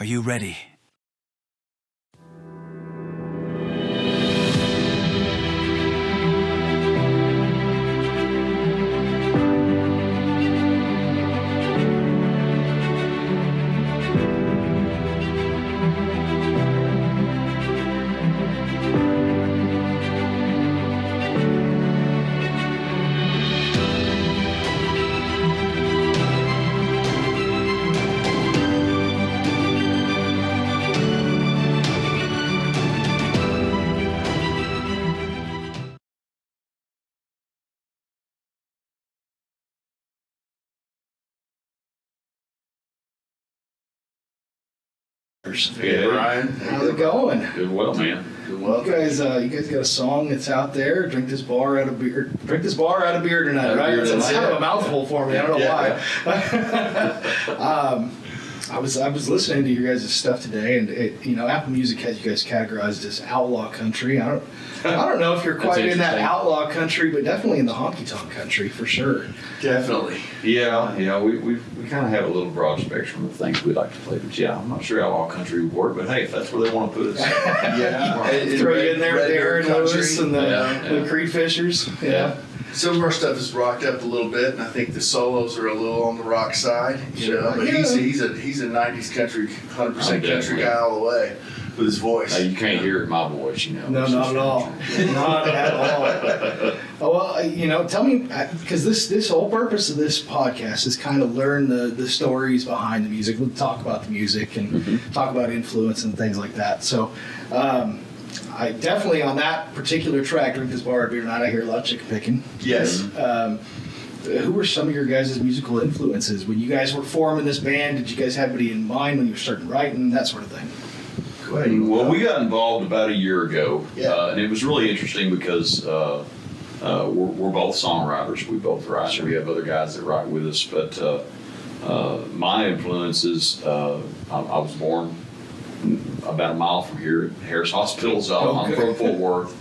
Are you ready? Hey, Brian. How's it going? Doing well, man. Doing well. You guys got a song that's out there. Drink this bar out of beer. Drink this bar out of beer tonight, right? It's kind of a mouthful for me. I don't know why. I was listening to your guys' stuff today, and Apple Music has you guys categorized as outlaw country. I don't know if you're quite in that outlaw country, but definitely in the honky tonk country for sure. Definitely. Yeah. We kind of have a little broad spectrum of things we'd like to play, but I'm not sure outlaw country would work. But hey, if that's where they want to put us, throw you in there with Aaron Lewis and the Creed Fishers. Yeah. Some of our stuff is rocked up a little bit, and I think the solos are a little on the rock side. But he's a '90s country, 100% country guy all the way with his voice. You can't hear it in my voice, No, not at all. Not at all. Well, tell me, because this whole purpose of this podcast is kind of learn the stories behind the music. We'll talk about the music and talk about influence and things like that. So. I definitely, on that particular track, Drink This Bar of Beer Tonight, I hear a lot of chicken picking. Yes. Who were some of your guys' musical influences? When you guys were forming this band, did you guys have anybody in mind when you were starting writing, that sort of thing? Go ahead. Well, we got involved about a year ago, Yeah. and it was really interesting because we're both songwriters. We both write. Sure. We have other guys that write with us, but my influences, I was born about a mile from here at Harris Hospital, so I'm from Fort Worth.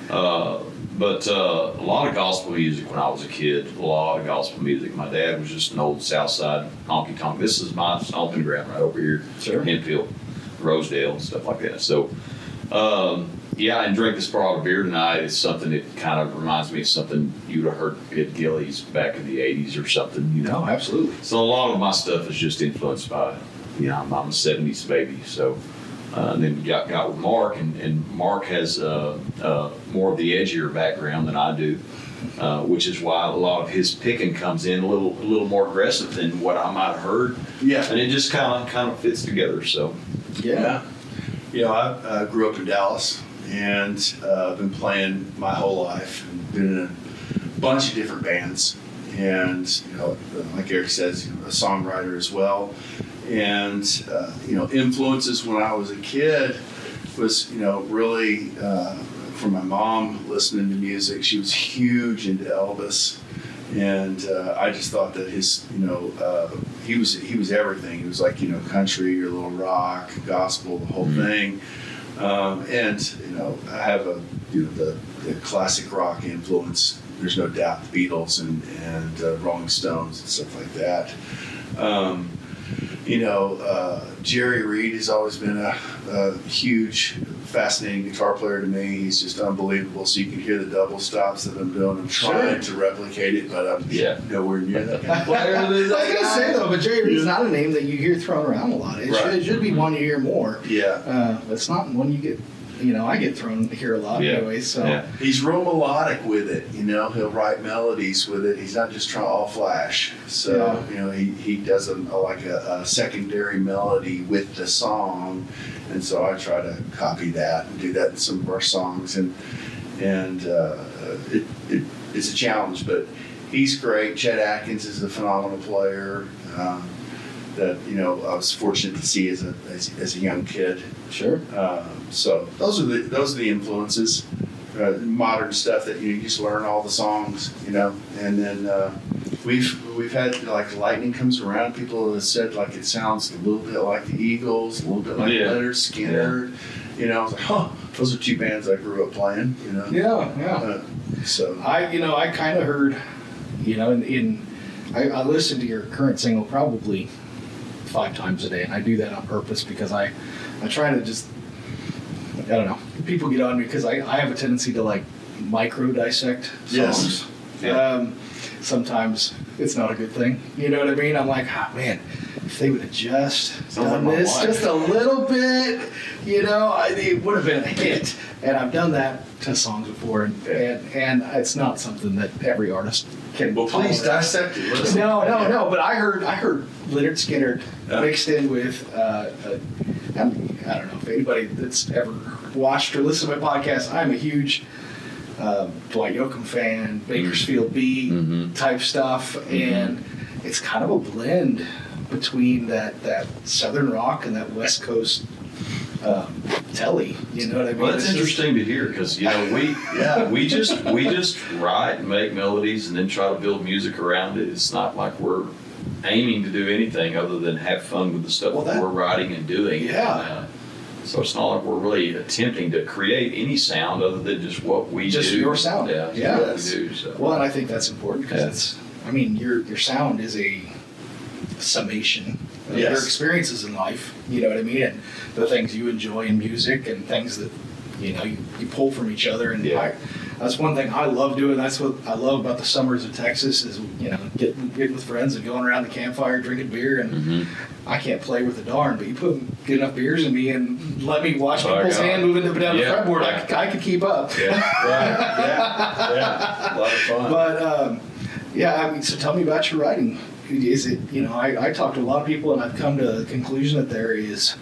But a lot of gospel music when I was a kid, a lot of gospel music. My dad was just an old Southside honky tonk. This is my stomping ground right over here, Hempfield, Rosedale, and stuff like that. So, and Drink This Bar of Beer Tonight is something that kind of reminds me of something you would have heard at Gillies back in the 80s or something. No, absolutely. So a lot of my stuff is just influenced by, I'm a 70s baby, so then we got with Mark, and Mark has more of the edgier background than I do, which is why a lot of his picking comes in a little more aggressive than what I might have heard. Yeah. And it just kind of fits together. So. Yeah. I grew up in Dallas, and I've been playing my whole life, and been in a bunch of different bands, and like Eric says, a songwriter as well. And influences when I was a kid was really from my mom listening to music. She was huge into Elvis, and I just thought that his he was everything. He was like country or a little rock, gospel, the whole thing. And I have the classic rock influence. There's no doubt, the Beatles and Rolling Stones and stuff like that. Jerry Reed has always been a huge, fascinating guitar player to me. He's just unbelievable. So you can hear the double stops that I'm doing. I'm trying to replicate it, but I'm nowhere near that kind of player. I was going to say, though, but Jerry Reed's not a name that you hear thrown around a lot. It should be one you hear more. Yeah. It's not one you get, I get thrown here a lot anyway. So He's real melodic with it. He'll write melodies with it. He's not just trying all flash. So he does a secondary melody with the song, and so I try to copy that and do that in some of our songs, and it's a challenge, but he's great. Chet Atkins is a phenomenal player. That I was fortunate to see as a young kid. Sure. So those are the influences, modern stuff that you just learn all the songs, and then we've had like Lightning Comes Around. People have said like it sounds a little bit like the Eagles, a little bit like Leonard Skinner. I was like, those are two bands I grew up playing. So I kind of heard, I listened to your current single probably 5 times a day, and I do that on purpose because I try to just, I don't know, people get on me because I have a tendency to like micro dissect songs. Yes. Sometimes it's not a good thing. You know what I mean? I'm like, man, if they would have just done like my this wife. just a little bit, it would have been a hit. And I've done that to songs before, and it's not something that every artist can. Well, please tolerate. dissect it. Listen. No. But I heard Leonard Skinner mixed in with I don't know if anybody that's ever watched or listened to my podcast. I'm a huge Dwight Yoakam fan, Bakersfield Beat type stuff, and it's kind of a blend between that Southern rock and that West Coast telly. You know what I mean? Well, that's interesting to hear because we just write and make melodies and then try to build music around it. It's not like we're aiming to do anything other than have fun with the stuff that we're writing and doing. Yeah. So it's not like we're really attempting to create any sound other than just what we do. Just your sound. Yeah. What we do. So. Well, and I think that's important because your sound is a summation of your experiences in life. You know what I mean? And the things you enjoy in music and things that you pull from each other. And that's one thing I love doing. That's what I love about the summers of Texas is getting with friends and going around the campfire drinking beer. And I can't play with the darn, but you get enough beers in me and let me watch people's hand moving up and down the fretboard. I could keep up. Yeah, right. Yeah. A lot of fun. But so tell me about your writing. Is it I talk to a lot of people and I've come to the conclusion that there is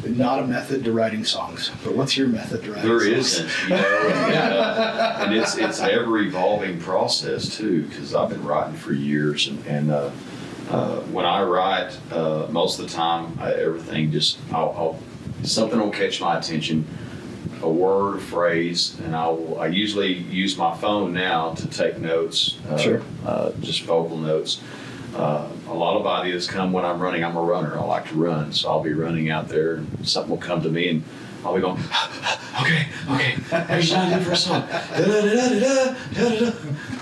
not a method to writing songs. But what's your method to writing songs? There isn't, and it's an ever evolving process too. Because I've been writing for years, and when I write, most of the time, everything just something will catch my attention, a word, a phrase, and I usually use my phone now to take notes. Just vocal notes. A lot of ideas come when I'm running. I'm a runner. I like to run, so I'll be running out there, and something will come to me, and I'll be going, okay, here's an idea for a song.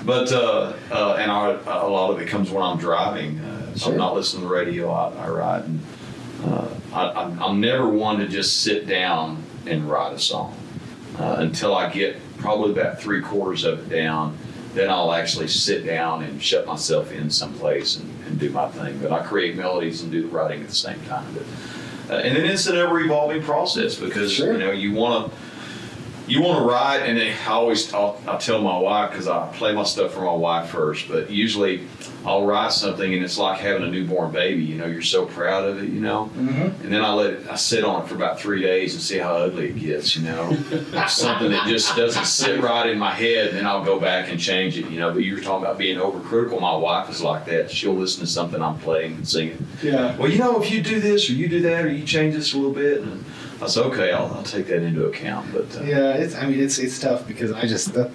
But and a lot of it comes when I'm driving. If I'm not listening to the radio, I write. And I'm never one to just sit down and write a song until I get probably about 3/4 of it down. Then I'll actually sit down and shut myself in someplace and do my thing. But I create melodies and do the writing at the same time. But, and then it's an ever-evolving process because you want to write, and I'll tell my wife because I play my stuff for my wife first. But usually I'll write something and it's like having a newborn baby. You're so proud of it. And then I sit on it for about 3 days and see how ugly it gets. Something that just doesn't sit right in my head, and then I'll go back and change it. But you were talking about being overcritical. My wife is like that. She'll listen to something I'm playing and singing. Yeah. Well, if you do this or you do that or you change this a little bit, and I said, okay, I'll take that into account. But it's tough because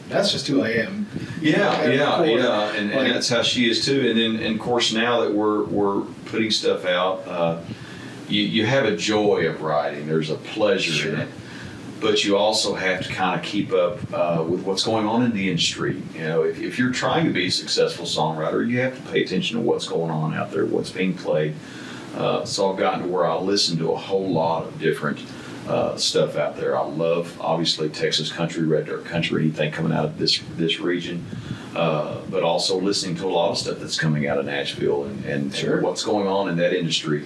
that's just who I am. And that's how she is too. And of course, now that we're putting stuff out, you have a joy of writing. There's a pleasure in it, but you also have to kind of keep up with what's going on in the industry. If you're trying to be a successful songwriter, you have to pay attention to what's going on out there, what's being played. So I've gotten to where I listen to a whole lot of different stuff out there. I love, obviously, Texas country, red dirt country, anything coming out of this region, but also listening to a lot of stuff that's coming out of Nashville and what's going on in that industry,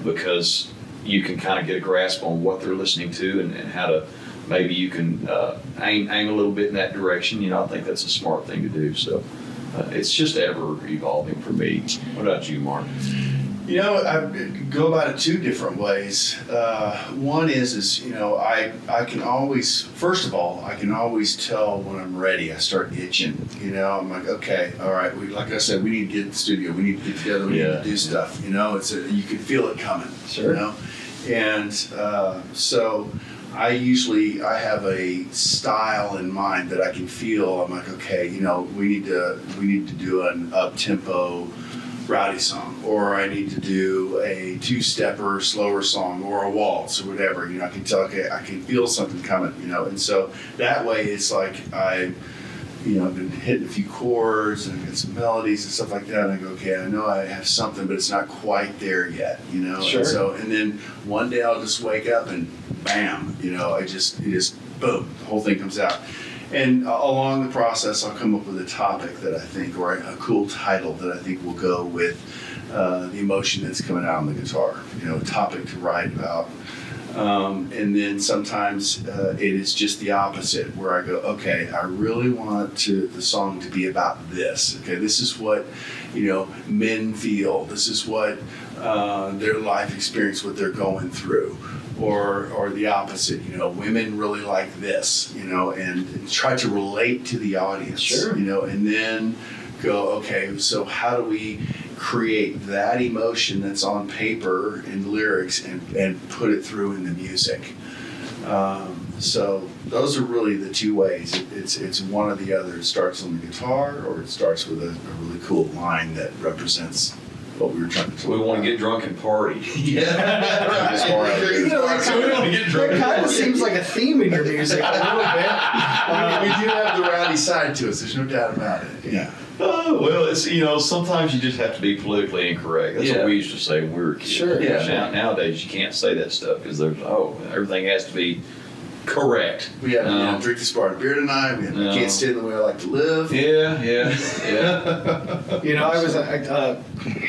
because you can kind of get a grasp on what they're listening to and how to, maybe you can aim a little bit in that direction. I think that's a smart thing to do. So it's just ever evolving for me. What about you, Mark? I go about it 2 different ways. One is I can always, first of all, I can always tell when I'm ready. I start itching. I'm like, okay, all right. Like I said, we need to get in the studio. We need to get together. We need to do stuff. You can feel it coming. And so I have a style in mind that I can feel. I'm like, okay, we need to do an up tempo rowdy song, or I need to do a 2-stepper, slower song, or a waltz, or whatever. I can tell, okay, I can feel something coming, and so that way it's like I've been hitting a few chords and I got some melodies and stuff like that. And I go, okay, I know I have something, but it's not quite there yet, Sure. And then one day I'll just wake up and bam, it just boom, the whole thing comes out. And along the process, I'll come up with a topic that I think, or a cool title that I think will go with the emotion that's coming out on the guitar. A topic to write about. And then sometimes it is just the opposite, where I go, okay, I really want the song to be about this. Okay, this is what men feel. This is what their life experience, what they're going through. Or the opposite, women really like this, and try to relate to the audience, Sure. And then go, okay, so how do we create that emotion that's on paper and lyrics and put it through in the music? So those are really the two ways. It's one or the other. It starts on the guitar, or it starts with a really cool line that represents what we were trying to talk We want to about. get drunk and party. Yeah. As far as- That kind of seems like a theme in your music a little bit. We do have the rowdy side to us. There's no doubt about it. Yeah. Well, it's sometimes you just have to be politically incorrect. That's Yeah. what we used to say when we were kids. Sure. Yeah. Nowadays you can't say that stuff because everything has to be correct. We have drink this bar of beer tonight. We have No. can't stand the way I like to live. Yeah.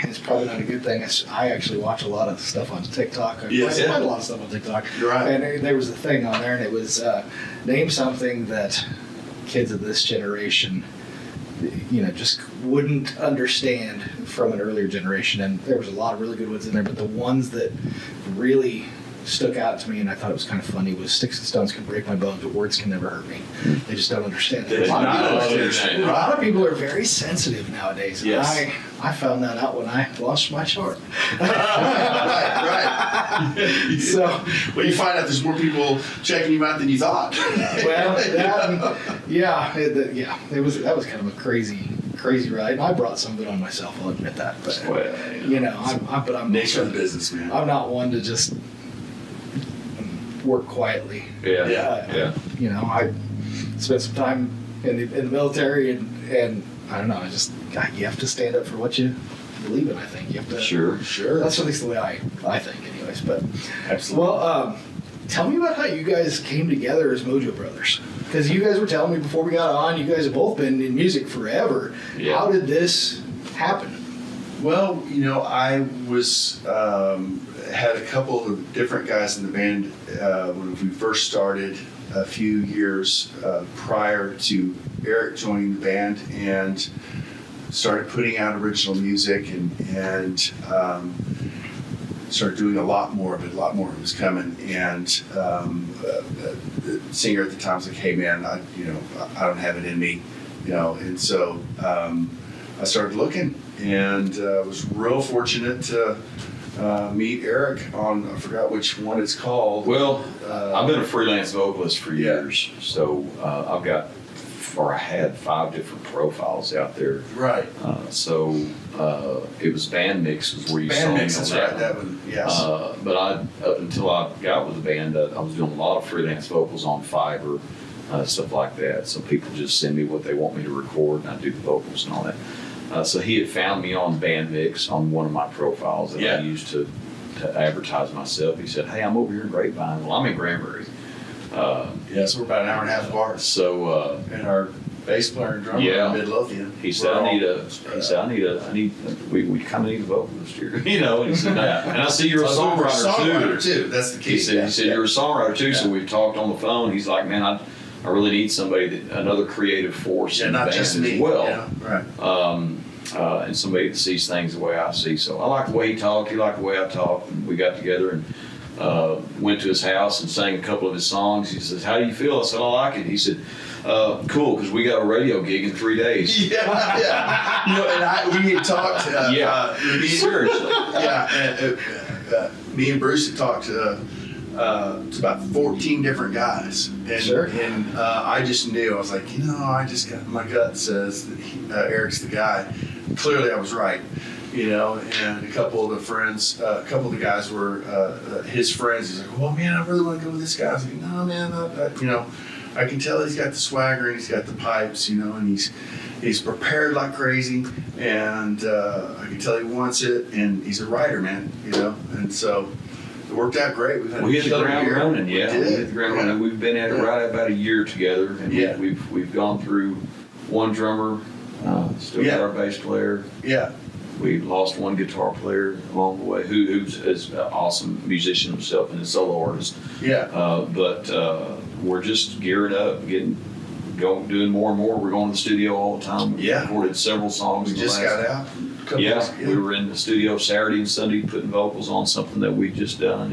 It's probably not a good thing. I actually watch a lot of stuff on TikTok. Yes. I find a lot of stuff on TikTok. You're right. And there was a thing on there, and it was name something that kids of this generation, just wouldn't understand from an earlier generation. And there was a lot of really good ones in there, but the ones that really stuck out to me, and I thought it was kind of funny, was sticks and stones can break my bones, but words can never hurt me. They just don't understand that. They A lot of do not people- understand. a lot of people are very sensitive nowadays. and Yes. I found that out when I lost my short. right. So, Well, you find out there's more people checking you out than you thought. well, that was kind of a crazy ride. And I brought some of it on myself. I'll admit that. But I'm Nature of the business, man. I'm not one to just work quietly. Yeah. I spent some time in the military, and I don't know. You have to stand up for what you believe in. I think you have to. Sure. That's at least the way I think, anyways. But Absolutely. well, tell me about how you guys came together as Mojo Brothers. Because you guys were telling me before we got on, you guys have both been in music forever. Yeah. How did this happen? Well, I was had a couple of different guys in the band when we first started a few years prior to Eric joining the band, and started putting out original music and started doing a lot more of it. A lot more of it was coming, and the singer at the time was like, "Hey, man, I don't have it in me," and so I started looking, and was real fortunate to meet Eric on, I forgot which one it's called. Well, I've been a freelance vocalist for Yeah. years, so I had 5 different profiles out there. Right. So it was Band Mix was where you saw Band me mix, on that's that right. That one, yes. But up until I got with the band, I was doing a lot of freelance vocals on Fiverr, stuff like that. So people just send me what they want me to record, and I do the vocals and all that. So he had found me on Band Mix on one of my profiles that Yeah. I used to advertise myself. He said, "Hey, I'm over here in Grapevine." Well, I'm in Granbury. So we're about an hour and a half apart. So And our bass player and drummer Yeah. are Midlothian. he said, "I need. We kind of need a vocalist here, And he said, and I see you're a songwriter too. That's the key. He said you're a songwriter too. So we've talked on the phone. He's like, man, I really need somebody another creative force in the not band just as me. well. Right. And somebody that sees things the way I see. So I like the way he talked. He liked the way I talked. And we got together and went to his house and sang a couple of his songs. He says, "How do you feel?" I said, "I like it." He said, "Cool, because we got a radio gig in 3 days." Yeah. And we had talked. Seriously. Me and Bruce had talked to about 14 different guys. And, Sure. And I just knew, I was like, I just got, my gut says that Eric's the guy. Clearly I was right, and a couple of the guys were his friends. He's like, "Well, man, I really want to go with this guy." I was like, "No, man, I can tell he's got the swagger and he's got the pipes, you know, and he's prepared like crazy, and I can tell he wants it, and he's a writer, man, you know, and so it worked out great. We hit the ground running, We yeah. We did. hit the ground running. We've been at it right about a year together, and Yeah. we've gone through one drummer, still got our bass player. Yeah, We lost one guitar player along the way, who's an awesome musician himself and a solo artist. yeah, But we're just gearing up, doing more and more. We're going to the studio all the time. We Yeah. recorded several songs. we in the just last- got out. a couple Yeah, days ago. we were in the studio Saturday and Sunday putting vocals on something that we just done,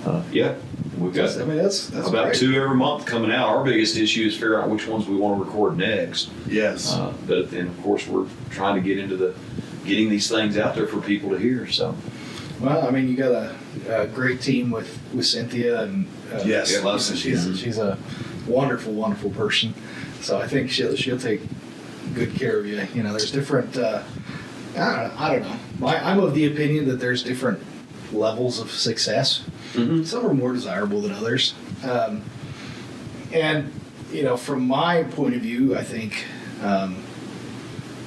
and yeah, we've got I mean, that's about great. 2 every month coming out. Our biggest issue is figure out which ones we want to record next. Yes. But then, of course, we're trying to get into getting these things out there for people to hear. So Well, I mean, you got a great team with Cynthia, and Yes, yeah, love Cynthia. she's a wonderful, wonderful person. So I think she'll take good care of you. You know, there's different. I don't know. I'm of the opinion that there's different levels of success. Mhm. Some are more desirable than others. And you know, from my point of view, I think.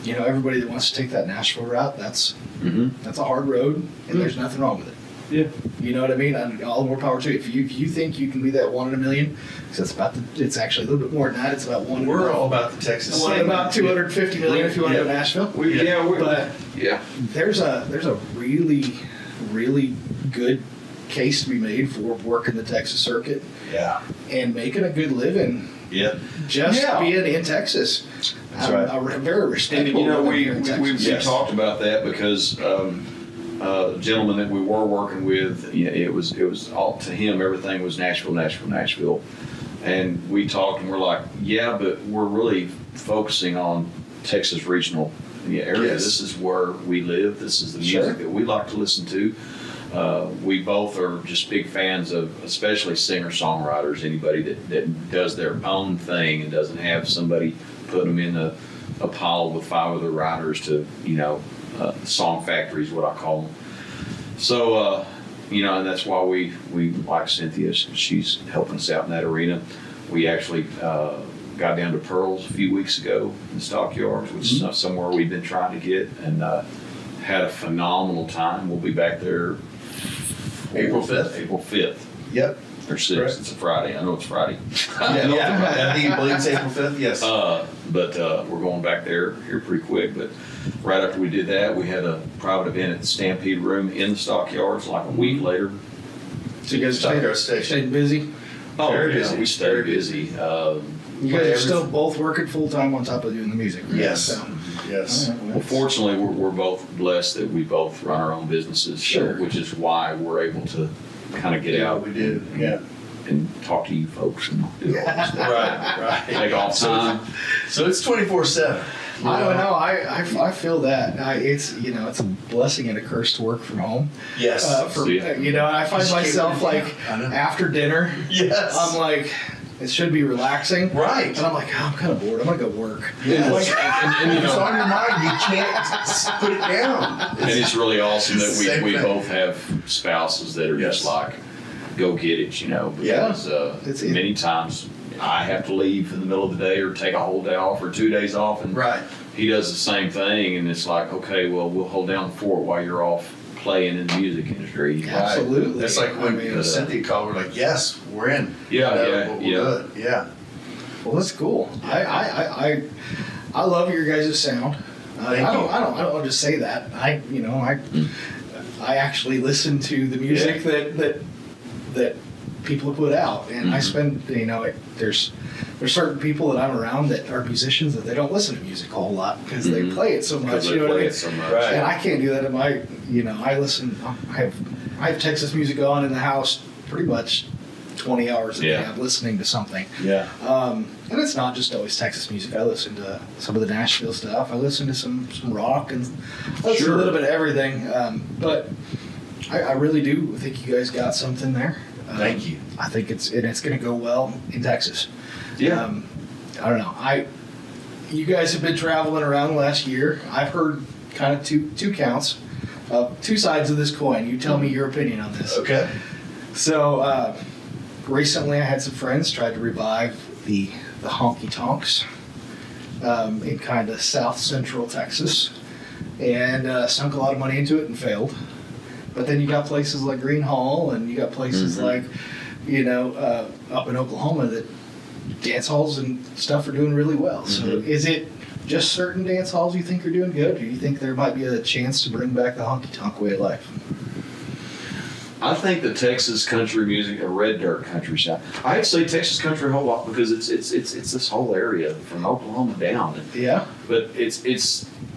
You know, everybody that wants to take that Nashville route, that's a hard road, and there's nothing wrong with it. yeah, You know what I mean? And all the more power to you. If you think you can be that 1 in a million, because it's actually a little bit more than that. It's about one. We're all about the Texas. one in about 250 million if you want to go to Nashville. But there's a really, really good case to be made for working the Texas circuit Yeah. and making a good living Yeah. just Yeah. being in Texas. That's right. A very And respectable you know, living we here in Texas. we Yes. talked about that because the gentleman that we were working with, you know, it was all to him. Everything was Nashville, Nashville, Nashville, and we talked and we're like, yeah, but we're really focusing on Texas regional area. Yes. This is where we live. This is the music Sure. that we like to listen to. We both are just big fans of, especially singer-songwriters, anybody that does their own thing and doesn't have somebody put them in a pile with 5 other writers to, you know, song factories, what I call them. So, you know, and that's why we like Cynthia. She's helping us out in that arena. We actually got down to Pearls a few weeks ago in the Stockyards, which is somewhere we've been trying to get, and had a phenomenal time. We'll be back there April 5th? April 5th Yep. or 6th. Correct. It's a Friday. I know it's Friday. Yeah. I think you believe it's April 5th. Yes. But we're going back there here pretty quick. But right after we did that, we had a private event at the Stampede Room in the Stockyards like a week later. So you guys Stockyard Station. stayed busy? Oh, Very yeah, busy. we stayed Very busy. You guys are still both working full time on top of doing the music, right? Yes. So, Yes. all right, Well, fortunately, we're both blessed that we both run our own businesses, so- Sure. which is why we're able to kind of get Yeah, out we do. Yeah. and talk to you folks and do all this stuff. Right. Take off time. So it's 24/7. I don't know. I feel that it's it's a blessing and a curse to work from home. Yes. I find myself like I know. after dinner, Yes. I'm like, it should be relaxing, Right. and I'm like, oh, I'm kind of bored. I'm gonna go work. Yes. Like, And, you If it's know, on your mind, you can't put it down. and it's really awesome that Same we thing. both have spouses that are just Yes. like, go get it, you know, Yeah. because It's- many times I have to leave in the middle of the day or take a whole day off or 2 days off, and Right. he does the same thing, and it's like, okay, well, we'll hold down the fort while you're off playing in the music industry. Yeah. Absolutely. It's like when I mean, Cynthia called, we're like, yes, we're in. Yeah, You know, yeah, we'll yeah. do it. Yeah. well, that's cool. I love your guys' sound. I Thank don't you. I don't just say that. I actually listen to the music that people put out, and I spend there's certain people that I'm around that are musicians that they don't listen to music a whole lot because they play it so much. Because You they know what I play mean? it so much. Right. And I can't do that in my I listen. I have Texas music on in the house pretty much 20 hours a day. Yeah. I'm listening to something. Yeah. And it's not just always Texas music. I listen to some of the Nashville stuff. I listen to some rock, and I listen to Sure. a little bit of everything. But I really do think you guys got something there. Thank you. I think it's going to go well in Texas. Yeah. I don't know. You guys have been traveling around last year. I've heard kind of two counts, two sides of this coin. You tell me your opinion on this. Okay. So recently, I had some friends tried to revive the honky tonks in kind of south central Texas, and sunk a lot of money into it and failed. But then you got places like Green Hall, and you got places like, up in Oklahoma that dance halls and stuff are doing really well. So is it just certain dance halls you think are doing good, or do you think there might be a chance to bring back the honky tonk way of life? I think the Texas country music, a red dirt country sound. I hate to say Texas country a whole lot because it's this whole area from Oklahoma down. Yeah. But it's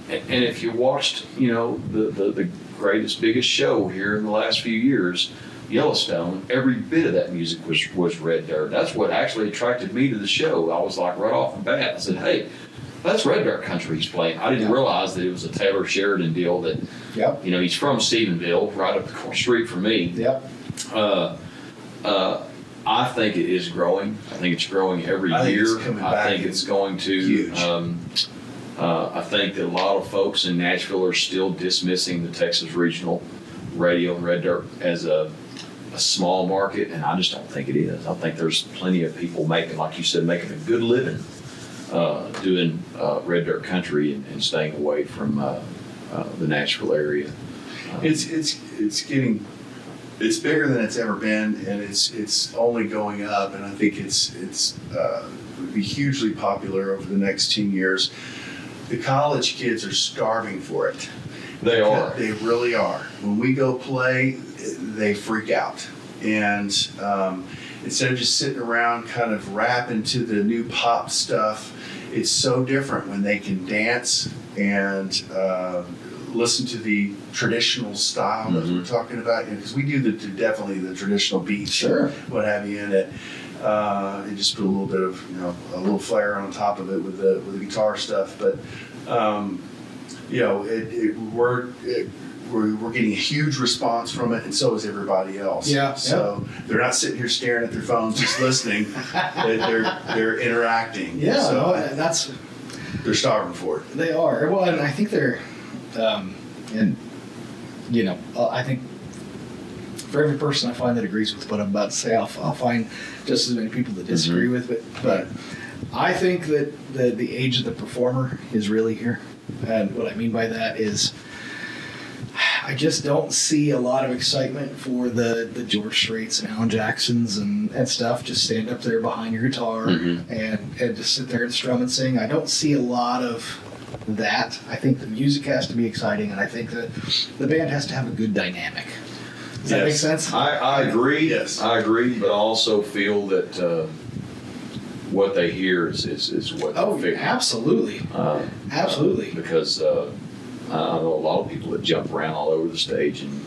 and if you watched, the greatest, biggest show here in the last few years, Yellowstone, every bit of that music was red dirt. That's what actually attracted me to the show. I was like, right off the bat, I said, hey, that's red dirt country he's playing. I didn't realize that it was a Taylor Sheridan deal that, he's from Stephenville, right up the street from me. Yep. I think it is growing. I think it's growing every year. I think it's going to. Huge. I think that a lot of folks in Nashville are still dismissing the Texas regional radio and red dirt as a small market, and I just don't think it is. I think there's plenty of people making, like you said, making a good living doing red dirt country and staying away from the Nashville area. It's bigger than it's ever been, and it's only going up, and I think it's will be hugely popular over the next 10 years. The college kids are starving for it. They are. They really are. When we go play, they freak out. And instead of just sitting around kind of rapping to the new pop stuff, it's so different when they can dance and listen to the traditional style that we're talking about. Because we do definitely the traditional beats, what have you in it. And just put a little bit of, a little flair on top of it with the guitar stuff. But, we're getting a huge response from it, and so is everybody else. Yeah. So they're not sitting here staring at their phones just listening. They're interacting. Yeah, so they're starving for it. They are. Well, and I think they're, I think for every person I find that agrees with what I'm about to say, I'll find just as many people that disagree with it. But I think that the age of the performer is really here. And what I mean by that is I just don't see a lot of excitement for the George Straits and Alan Jacksons and stuff. Just stand up there behind your guitar and just sit there and strum and sing. I don't see a lot of that. I think the music has to be exciting, and I think that the band has to have a good dynamic. Does that make sense? I agree. Yes. I agree, but I also feel that what they hear is what they figure. Absolutely. Absolutely. Because I know a lot of people that jump around all over the stage and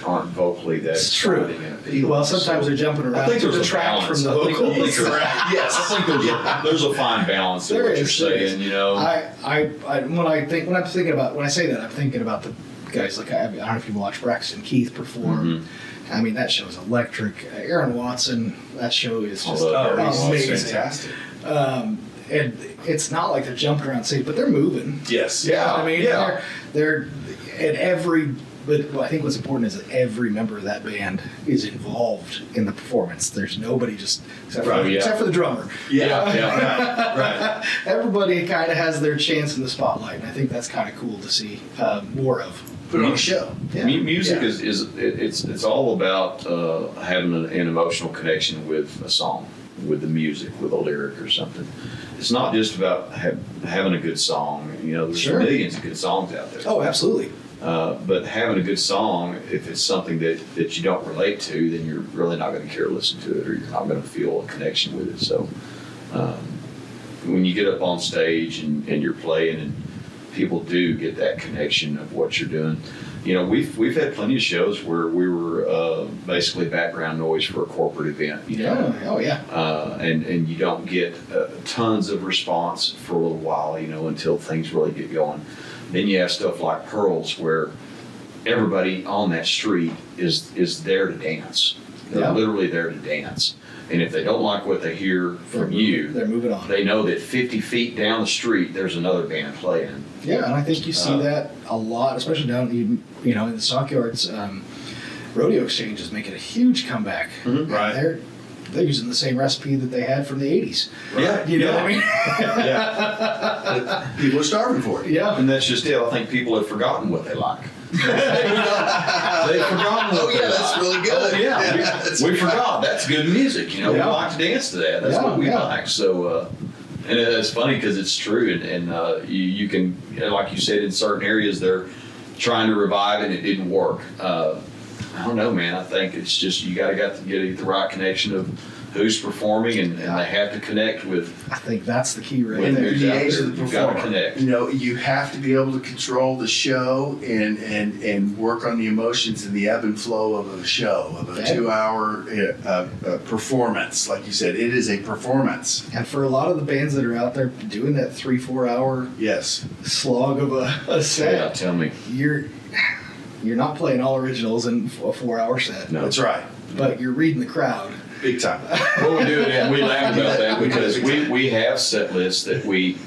aren't vocally that exciting and appealing. Well, sometimes they're jumping around. I think there's to a detract balance. from the vocals. Yes, I think there's a fine balance in what you're saying. When I say that, I'm thinking about the guys like I don't know if you watch Braxton Keith perform. I mean, that show is electric. Aaron Watson, that show is just amazing. Fantastic. And it's not like they're jumping around stage, but they're moving. Yes. You know what I mean? They're at every. But I think what's important is that every member of that band is involved in the performance. There's nobody just except for the drummer. Right. Everybody kind of has their chance in the spotlight, and I think that's kind of cool to see more of. Put on a show. Yeah. Music is all about having an emotional connection with a song, with the music, with a lyric or something. It's not just about having a good song. There's millions of good songs out there. Oh, absolutely. But having a good song, if it's something that you don't relate to, then you're really not going to care to listen to it, or you're not going to feel a connection with it. So when you get up on stage and you're playing and people do get that connection of what you're doing. We've had plenty of shows where we were basically background noise for a corporate event. And you don't get tons of response for a little while, until things really get going. Then you have stuff like Pearls, where everybody on that street is there to dance. They're literally there to dance. And if they don't like what they hear from you, they're moving on. They know that 50 feet down the street, there's another band playing. Yeah, and I think you see that a lot, especially down in the stockyards. Rodeo Exchange is making a huge comeback. Right. They're using the same recipe that they had from the 80s. Yeah, You know what I mean? yeah. People are starving for it. Yeah. And that's just it. I think people have forgotten what they like. They've forgotten what they like. That's really good. Oh, yeah, we forgot. That's good music. You know, Yeah. we like to dance to that. That's Yeah, what we yeah. like. So, and it's funny because it's true. And you can, like you said, in certain areas they're trying to revive and it didn't work. I don't know, man. I think it's just you got to get the right connection of who's performing, and they have to connect with. I think that's the key right When there. there's The out age there, of the you've got to performer. connect. You know, you have to be able to control the show and work on the emotions and the ebb and flow of a show, of a Okay. 2-hour performance. Like you said, it is a performance. And for a lot of the bands that are out there doing that 3-4 hour Yes. slog of a Yeah, set, tell me. you're not playing all originals in a 4-hour set, No. That's right. but you're reading the crowd. Big time. Well, we do it, and we laugh about that because we have set lists that we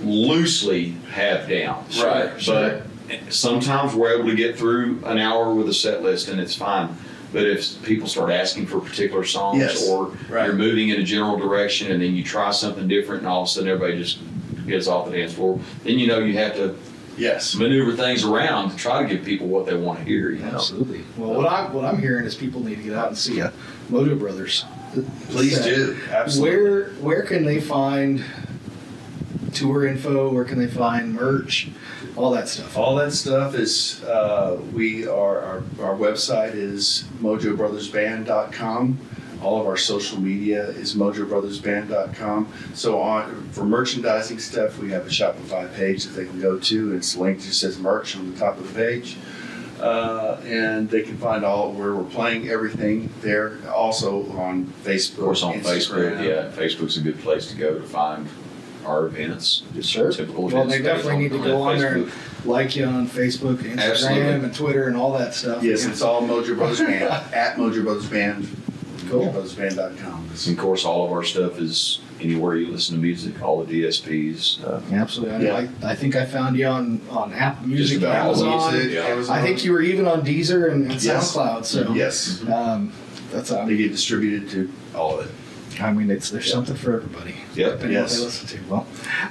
loosely have down. Sure, sure. But sometimes we're able to get through an hour with a set list and it's fine. But if people start asking for particular songs Yes, or right. you're moving in a general direction and then you try something different and all of a sudden everybody just gets off the dance floor, then you know you have to Yes. maneuver things around to try to give people what they want to hear. You know? Absolutely. Well, what I'm hearing is people need to get out and see a Mojo Brothers. Please set. do. Absolutely. Where can they find tour info? Where can they find merch? All that stuff. All that stuff is, our website is mojobrothersband.com. All of our social media is mojobrothersband.com. So for merchandising stuff, we have a Shopify page that they can go to. It's linked, just says merch on the top of the page. And they can find all where we're playing everything there. Also on Facebook. Of course, on Facebook, Instagram. yeah, Facebook's a good place to go to find our events. Just Sure. typical Well, events. they definitely need to go on there and Facebook. like you on Facebook, Instagram, Absolutely. and Twitter, and all that stuff. Yes, it's all Mojo Brothers Band, at Mojo Brothers Band, Cool. mojobrothersband.com. And of course, all of our stuff is anywhere you listen to music, all the DSPs. Absolutely. Yeah. I think I found you on Apple Music, Just about Amazon. music, yeah. I think you were even on Deezer and Yes. SoundCloud. So Yes, that's they get distributed to all of it. I mean, there's something for everybody. Yep. Depending on what Yes. they listen to. Well,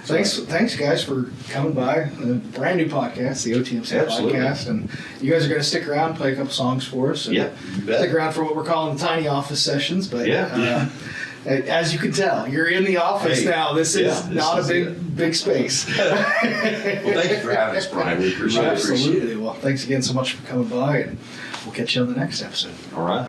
thanks guys for coming by. A brand new podcast, the OTMC Absolutely. podcast, and you guys are going to stick around, play a couple songs for us. And Yeah, you bet. Stick around for what we're calling the tiny office sessions, but Yeah. as you can tell, you're in the office Hey, now. This is yeah, this not is a it. big space. Well, thank you for having us, Brian. We appreciate it. Absolutely. Well, thanks again so much for coming by, and we'll catch you on the next episode. All right.